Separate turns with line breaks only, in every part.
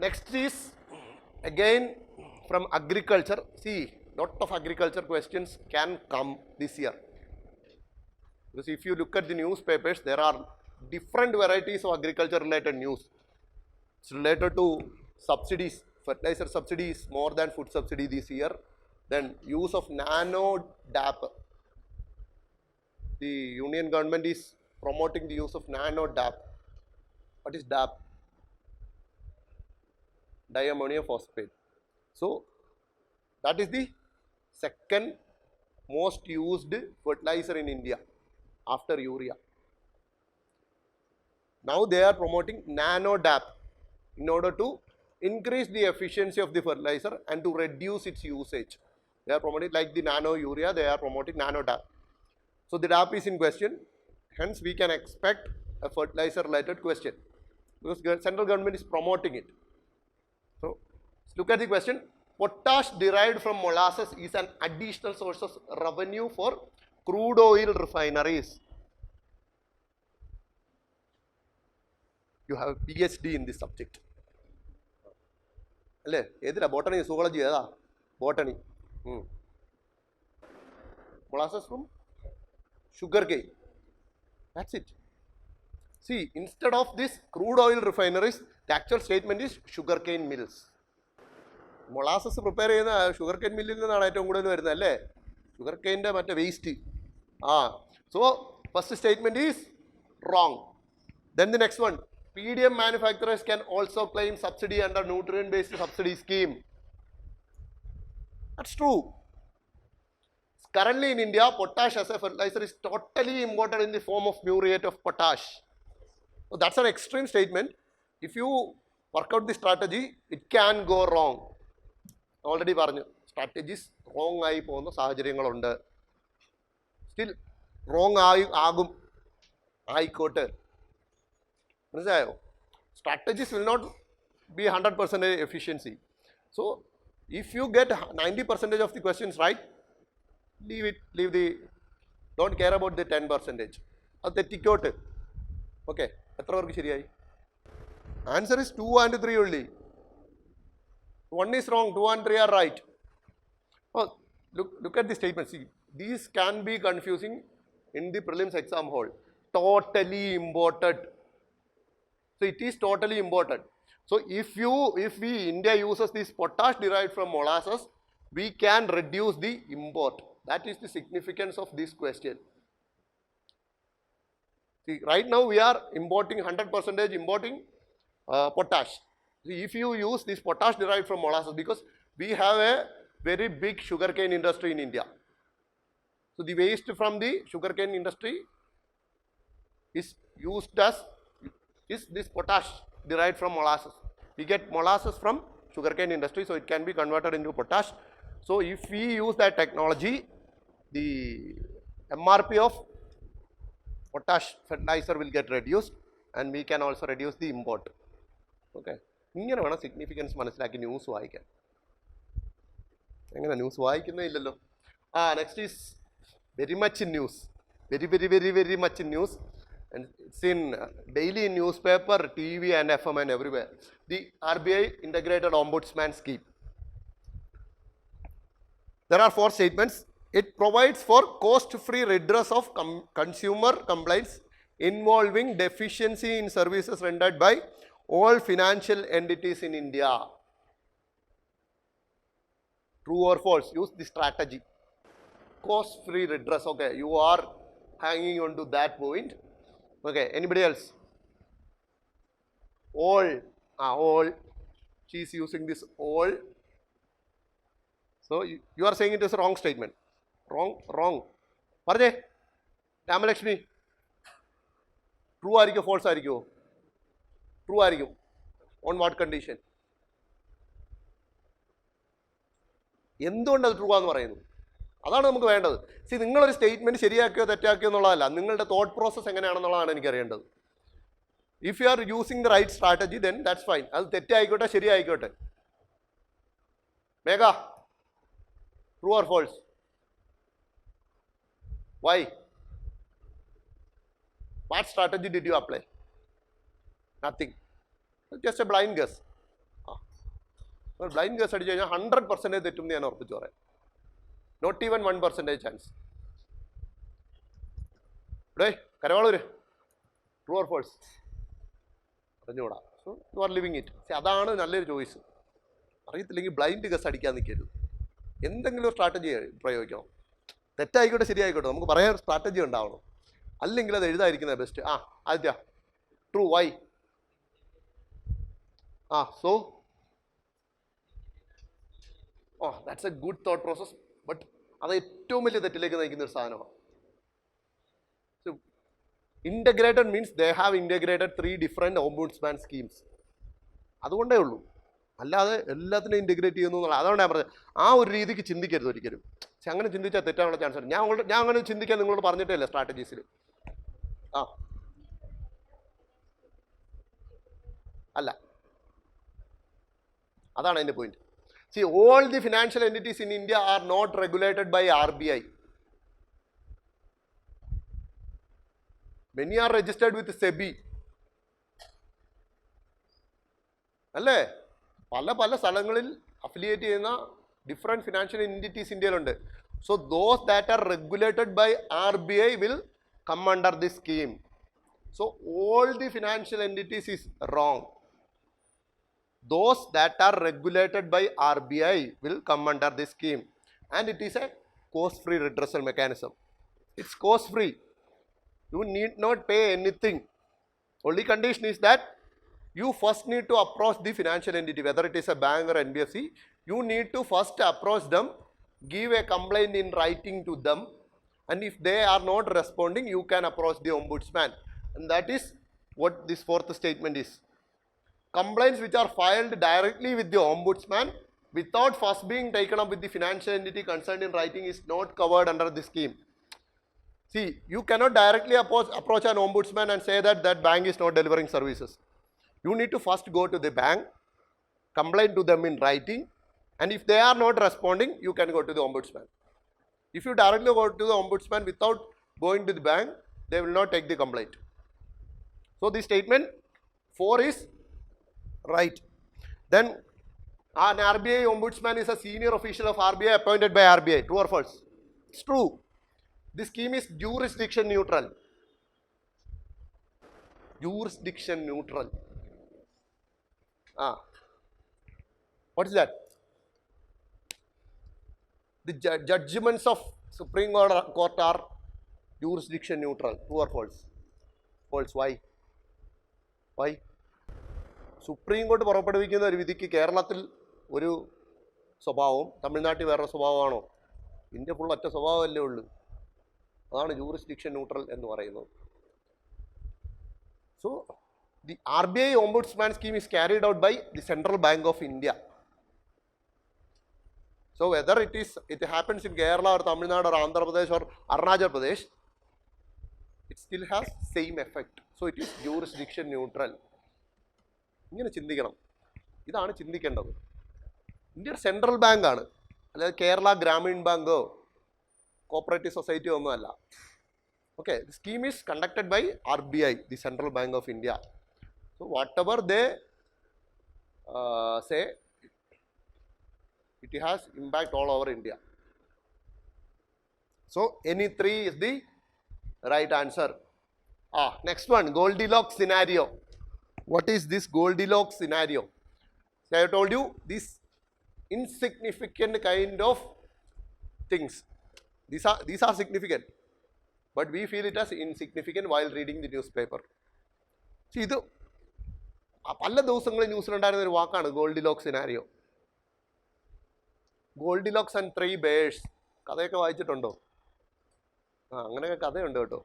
Next is again from agriculture. See, lot of agriculture questions can come this year. Because if you look at the newspapers, there are different varieties of agriculture related news. It's related to subsidies. Fertilizer subsidy is more than food subsidy this year. Then use of nano DAP. The union government is promoting the use of nano DAP. What is DAP? Diammonium phosphate. So that is the second most used fertilizer in India after urea. Now they are promoting nano DAP in order to increase the efficiency of the fertilizer and to reduce its usage. They are promoting like the nano urea, they are promoting nano DAP. So the DAP is in question, hence we can expect a fertilizer related question because central government is promoting it. So look at the question. Potash derived from molasses is an additional source of revenue for crude oil refineries. You have a PhD in this subject. Botany, zoology, botany. Molasses from sugarcane. That's it. See, instead of this crude oil refineries, the actual statement is sugarcane mills. Molasses prepare ചെയ്യുന്ന sugarcane mill ൽ നിന്നാണ് ഏറ്റവും കൂടുതൽ വരുന്നത് അല്ലേ? Sugarcaneന്റെ മറ്റേ waste. So first statement is wrong. Then the next one, PDM manufacturers can also claim subsidy under nutrient based subsidy scheme. That's true. Currently in India, potash as a fertilizer is totally imported in the form of muriate of potash. So that's an extreme statement. If you work out the strategy, it can go wrong. Already പറഞ്ഞു strategies wrong ആയി പോകുന്ന സാഹചര്യങ്ങളുണ്ട്. Still wrong ആകും ആയിക്കോട്ടെ. മനസ്സിലായോ? Strategies will not be 100% efficiency. So if you get 90% of the questions right, don't care about the 10%. അത് തെറ്റിക്കോട്ട്. Okay, എത്ര പേർക്ക് ശരിയായി? Answer is 2 and 3 only. 1 is wrong, 2 and 3 are right. Oh, look at the statement. See, these can be confusing in the prelims exam hall. Totally imported. So it is totally imported. So if India uses this potash derived from molasses, we can reduce the import. That is the significance of this question. See, right now we are importing 100% importing potash. See, if you use this potash derived from molasses, because we have a very big sugarcane industry in India. So the waste from the sugarcane industry is used as this potash derived from molasses. We get molasses from sugarcane industry, so it can be converted into potash. So if we use that technology, the MRP of potash fertilizer will get reduced and we can also reduce the import. Okay. ഇങ്ങനെ വേണം significance മനസ്സിലാക്കി news വായിക്കാൻ. എങ്ങനെ news വായിക്കുന്നേ ഇല്ലല്ലോ. Next is very much in news. Very much in news. And it's in daily newspaper, TV and FM and everywhere. The RBI integrated ombudsman scheme. There are 4 statements. It provides for cost-free redress of consumer complaints involving deficiency in services rendered by all financial entities in India. True or false? Use the strategy. Cost-free redress. Okay, you are hanging on to that point. Okay, anybody else? All. She is using this all. So you are saying it is a wrong statement. Wrong. Parde, Ramalakshmi. True ആയിരിക്കോ false ആയിരിക്കോ? True ആയിരിക്കും. On what condition? എന്തുകൊണ്ട് അത് true ആണെന്ന് പറയുന്നു? അതാണ് നമുക്ക് വേണ്ടത്. C, നിങ്ങളൊരു statement ശരിയാക്കിയോ തെറ്റാക്കിയോ എന്നുള്ളതല്ല, നിങ്ങളുടെ തോട്ട് പ്രോസസ് എങ്ങനെയാണെന്നുള്ളതാണ് എനിക്കറിയേണ്ടത്. If you are using the right strategy, then that's fine. അത് തെറ്റായിക്കോട്ടെ ശരിയായിക്കോട്ടെ. Megha, true or false? Why? What strategy did you apply? Nothing. Just a blind guess. Blind guess അടിച്ചു കഴിഞ്ഞാൽ 100% തെറ്റും എന്ന് ഞാൻ ഉറപ്പിച്ചു പറയാം. Not even 1% chance. ഇവിടെ കരവാളൂര് ട്രൂ ഓർ ഫോൾസ് അറിഞ്ഞുകൂടാ. So you are living it. അതാണ് നല്ലൊരു ചോയ്സ്. അറിയത്തില്ലെങ്കിൽ ബ്ലൈൻഡ് ഗസ് അടിക്കാൻ നിൽക്കരുത്. എന്തെങ്കിലും സ്ട്രാറ്റജി പ്രയോഗിക്കണം. തെറ്റായിക്കോട്ടെ ശരിയായിക്കോട്ടെ, നമുക്ക് പറയാൻ സ്ട്രാറ്റജി ഉണ്ടാവണം. അല്ലെങ്കിൽ അത് എഴുതാതിരിക്കുന്നത് ബെസ്റ്റ്. ആദ്യ true, why? So that's a good thought process. But അത് ഏറ്റവും വലിയ തെറ്റിലേക്ക് നയിക്കുന്ന ഒരു സാധനമാണ്. Integrated means they have integrated 3 different ombudsman schemes. അതുകൊണ്ടേ ഉള്ളൂ. അല്ലാതെ എല്ലാത്തിനും ഇൻ്റഗ്രേറ്റ് ചെയ്യുന്നു എന്നുള്ള, അതുകൊണ്ട് ഞാൻ പറഞ്ഞത് ആ ഒരു രീതിക്ക് ചിന്തിക്കരുത് ഒരിക്കലും. പക്ഷെ അങ്ങനെ ചിന്തിച്ചാൽ തെറ്റാനുള്ള ചാൻസ് ഉണ്ട്. ഞാൻ അങ്ങനെ ചിന്തിക്കാൻ നിങ്ങളോട് പറഞ്ഞിട്ടേ ഇല്ല സ്ട്രാറ്റജീസിൽ. അല്ല, അതാണ് അതിൻ്റെ point. See, all the financial entities in India are not regulated by RBI. Many are registered with SEBI. അല്ലേ? പല സ്ഥലങ്ങളിൽ അഫിലിയേറ്റ് ചെയ്യുന്ന ഡിഫറെൻറ്റ് ഫിനാൻഷ്യൽ എൻറ്റിറ്റീസ് ഇന്ത്യയിലുണ്ട്. So those that are regulated by RBI will come under this scheme. So all the financial entities is wrong. Those that are regulated by RBI will come under this scheme, and it is a cost-free redressal mechanism. It's cost-free. You need not pay anything. Only condition is that you first need to approach the financial entity, whether it is a bank or NBFC. You need to first approach them, give a complaint in writing to them, and if they are not responding, you can approach the ombudsman. And that is what this fourth statement is. Complaints which are filed directly with the ombudsman without first being taken up with the financial entity concerned in writing is not covered under this scheme. See, you cannot directly approach an ombudsman and say that that bank is not delivering services. You need to first go to the bank, complain to them in writing, and if they are not responding, you can go to the ombudsman. If you directly go to the ombudsman without going to the bank, they will not take the complaint. So the statement 4 is right. Then an RBI ombudsman is a senior official of RBI appointed by RBI. True or false? It's true. This scheme is jurisdiction neutral. Jurisdiction neutral. What is that? The judgments of Supreme Court are jurisdiction neutral. True or false? False. Why? Why? Supreme കോടതി പുറപ്പെടുവിക്കുന്ന ഒരു വിധിക്ക് കേരളത്തിൽ ഒരു സ്വഭാവവും തമിഴ്നാട്ടിൽ വേറൊരു സ്വഭാവമാണോ? India full ഒറ്റ സ്വഭാവമല്ലേ ഉള്ളൂ. അതാണ് ജൂറിസ്ഡിക്ഷൻ ന്യൂട്രൽ എന്ന് പറയുന്നത്. So the RBI ombudsman scheme is carried out by the Central Bank of India. So whether it happens in Kerala or Tamil Nadu or Andhra Pradesh or Arunachal Pradesh, it still has same effect. So it is jurisdiction neutral. ഇങ്ങനെ ചിന്തിക്കണം. ഇതാണ് ചിന്തിക്കേണ്ടത്. ഇന്ത്യയുടെ central ബാങ്കാണ്, അല്ലാതെ കേരള ഗ്രാമീൺ ബാങ്കോ cooperative സൊസൈറ്റിയോ ഒന്നുമല്ല. Okay, the scheme is conducted by RBI, the central bank of India. So whatever they say, it has impact all over India. So any 3 is the right answer. Next one, Goldilocks scenario. What is this Goldilocks scenario? So I told you, this insignificant kind of things, these are significant, but we feel it as insignificant while reading the newspaper. See, ഇത് പല ദിവസങ്ങളിൽ ന്യൂസിലുണ്ടായിരുന്ന ഒരു വാക്കാണ് Goldilocks scenario. Goldilocks and 3 bears, കഥയൊക്കെ വായിച്ചിട്ടുണ്ടോ? അങ്ങനെയൊക്കെ കഥയുണ്ട് കേട്ടോ.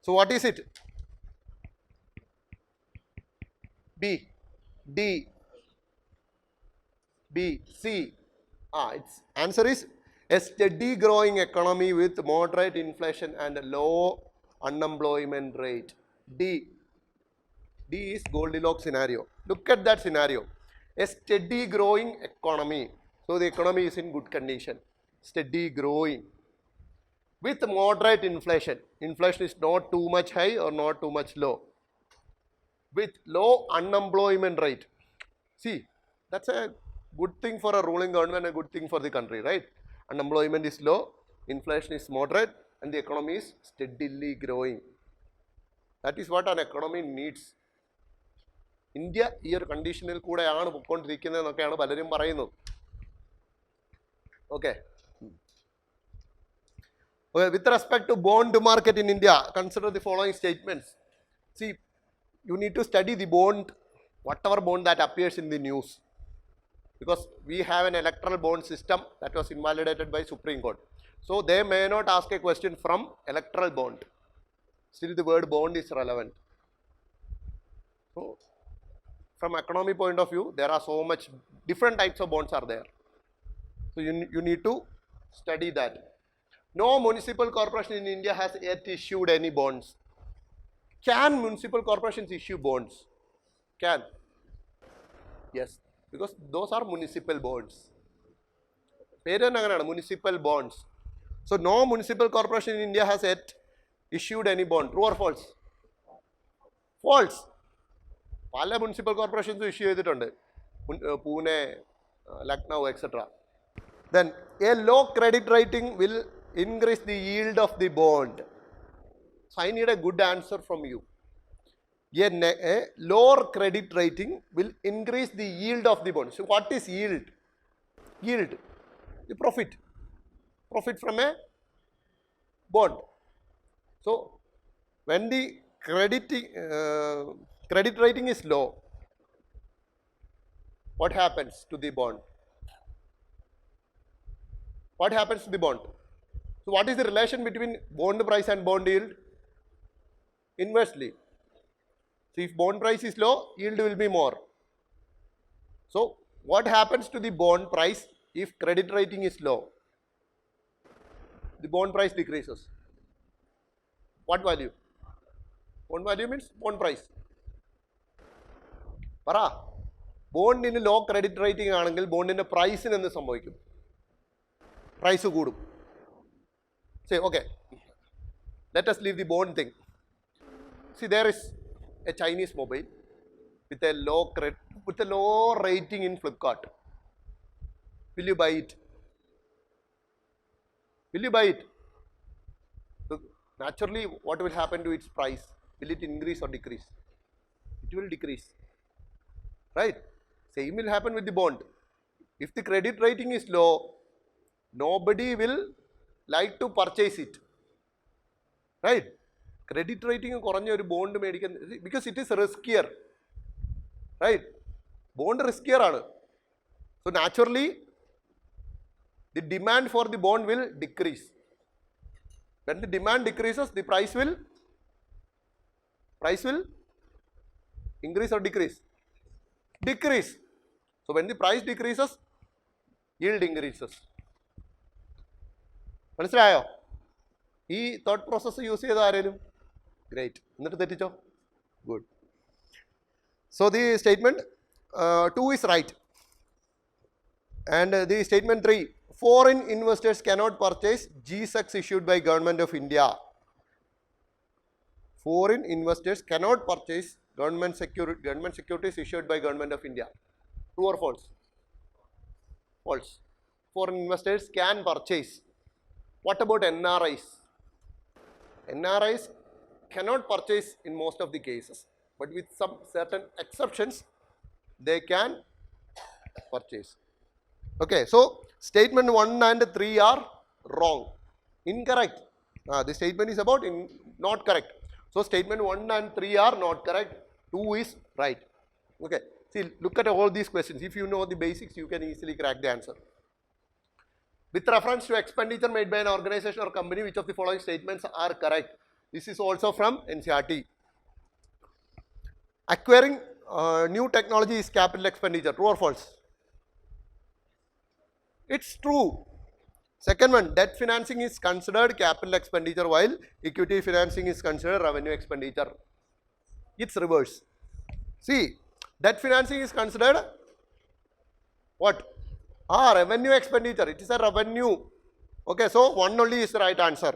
So what is it? C. Its answer is a steady growing economy with moderate inflation and low unemployment rate. D is Goldilocks scenario. Look at that scenario. A steady growing economy. So the economy is in good condition. Steady growing with moderate inflation. Inflation is not too much high or not too much low. With low unemployment rate. See, That's a good thing for a ruling government, a good thing for the country, right? Unemployment is low, inflation is moderate, and the economy is steadily growing. That is what an economy needs. India ഈ ഒരു കണ്ടീഷനിൽ കൂടെയാണ് പൊയ്ക്കൊണ്ടിരിക്കുന്നതെന്നൊക്കെയാണ് പലരും പറയുന്നത്. Okay. With respect to bond market in India, consider the following statements. See, you need to study the bond, whatever bond that appears in the news, because we have an electoral bond system that was invalidated by Supreme Court. So they may not ask a question from electoral bond. Still the word bond is relevant. So from economy point of view, there are so much different types of bonds are there. So you need to study that. No municipal corporation in India has yet issued any bonds. Can municipal corporations issue bonds? Can. Yes, because those are municipal bonds. Municipal bonds. So no municipal corporation in India has yet issued any bond. True or false? False. പല municipal കോർപ്പറേഷൻസും issue ചെയ്തിട്ടുണ്ട്. Pune, Lucknow, etcetera. Then a low credit rating will increase the yield of the bond. So I need a good answer from you. A lower credit rating will increase the yield of the bond. So what is yield? Yield, the profit. Profit from a bond. So when the credit rating is low, what happens to the bond? What happens to the bond? So what is the relation between bond price and bond yield? Inversely. So if bond price is low, yield will be more. So what happens to the bond price if credit rating is low? The bond price decreases. What value? Bond value means bond price. പറ, ബോണ്ടിന് law credit rating ആണെങ്കിൽ ബോണ്ടിൻ്റെ പ്രൈസിന് എന്ത് സംഭവിക്കും? Price കൂടും. Say, okay, let us leave the bond thing. See, there is a Chinese mobile with a low rating in Flipkart. Will you buy it? Will you buy it? So naturally, what will happen to its price? Will it increase or decrease? It will decrease. Right? Same will happen with the bond. If the credit rating is low, nobody will like to purchase it. Right? Credit rating കുറഞ്ഞ ഒരു bond മേടിക്കാൻ, because it is riskier. Right? Bond riskier ആണ്. So naturally, the demand for the bond will decrease. When the demand decreases, the price will increase or decrease? Decrease. So when the price decreases, yield increases. മനസ്സിലായോ? ഈ thought process use ചെയ്ത ആരെങ്കിലും? Great. എന്നിട്ട് തെറ്റിച്ചോ? Good. So the statement 2 is right. And the statement 3, foreign investors cannot purchase G-Secs issued by Government of India. Foreign investors cannot purchase government securities issued by Government of India. True or false? False. Foreign investors can purchase. What about NRIs? NRIs cannot purchase in most of the cases, but with some certain exceptions, they can purchase. Okay, so statement 1 and 3 are wrong. Incorrect. The statement is about not correct. So statement 1 and 3 are not correct. 2 is right. Okay, see, look at all these questions. If you know the basics, you can easily crack the answer. With reference to expenditure made by an organization or company, which of the following statements are correct? This is also from NCERT. Acquiring new technology is capital expenditure. True or false? It's true. Second one, debt financing is considered capital expenditure while equity financing is considered revenue expenditure. It's reverse. See, debt financing is considered what? Revenue expenditure. It is a revenue. Okay, so 1 only is the right answer.